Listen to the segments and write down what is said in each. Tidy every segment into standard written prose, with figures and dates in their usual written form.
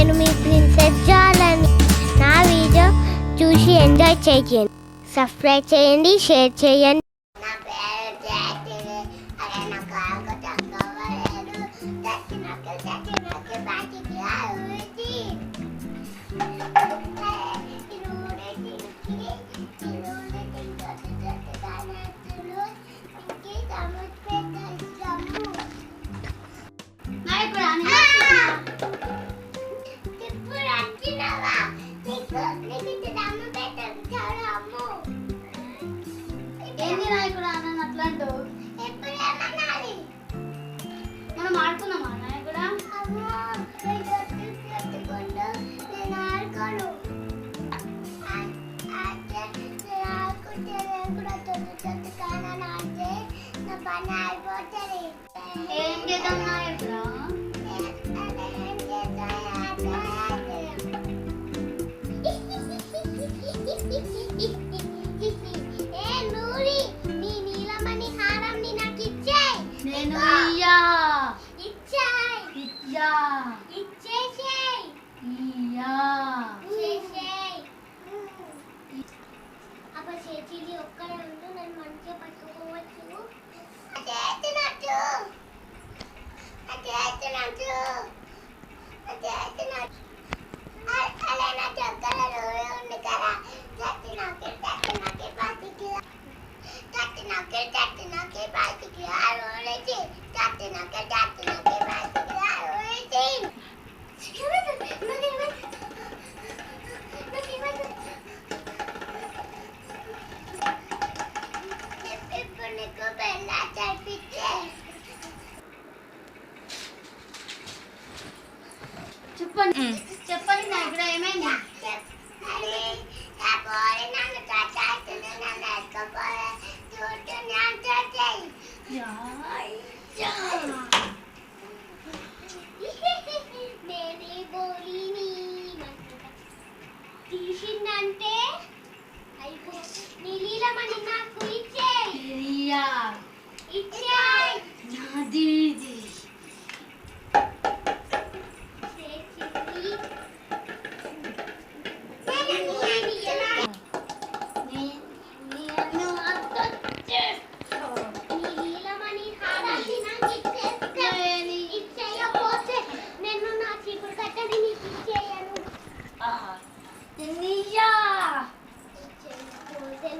నేను మీ ప్రిన్సెస్ జాలని. నా వీడియో చూసి ఎంజాయ్ చేయండి. సబ్స్క్రైబ్ చేయండి, షేర్ చేయండి. ఏంది నాయకుడు అన్న అట్లాంటూ మనం ఆడుకున్నామా నాయకుడా? ఏం చేద్దాం నాయకుడా? నేను ఇయ్యా ఇయ్యా ఇయ్యా అప్పుడు చేతిని ఒక్కడే ఉంటూ నేను మంచిగా పట్టుకోవచ్చు. చెప్పండి చెప్పండి నాయకుడా, ఏమైంది? నేనే బోలిని తీసిందంటే అయిపో. నీలీలమని నాకు ఇచ్చేయ్. ఇయ్యా ఇచ్చేయ్. నాది ఇది. నీలీలమని హారాన్ని నాకు ఇచ్చేయకపోతే నేను నా చీపురు కట్టని నీకు ఇచ్చేయను. ఇయ్యా ఇచ్చేయకపోతే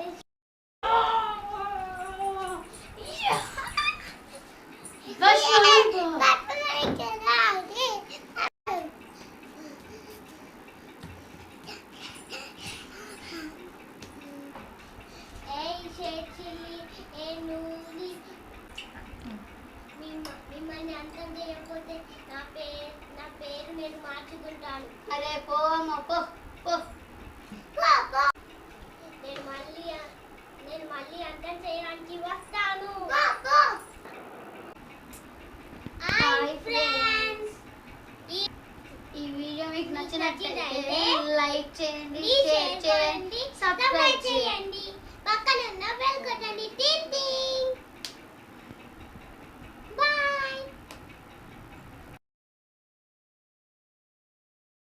నేను మిమ్మల్ని అంతం చేయకపోతే నా పేరు నేను మార్చుకుంటాను. అరే పో అమ్మ పో పో. నేను మళ్ళీ అంతం చేయడానికి వస్తాను. హాయ్ ఫ్రెండ్స్, ఈ వీడియో మీకు నచ్చినట్లయితే నచ్చినట్లయితే లైక్ చేయండి, షేర్ షేర్ చేయండి.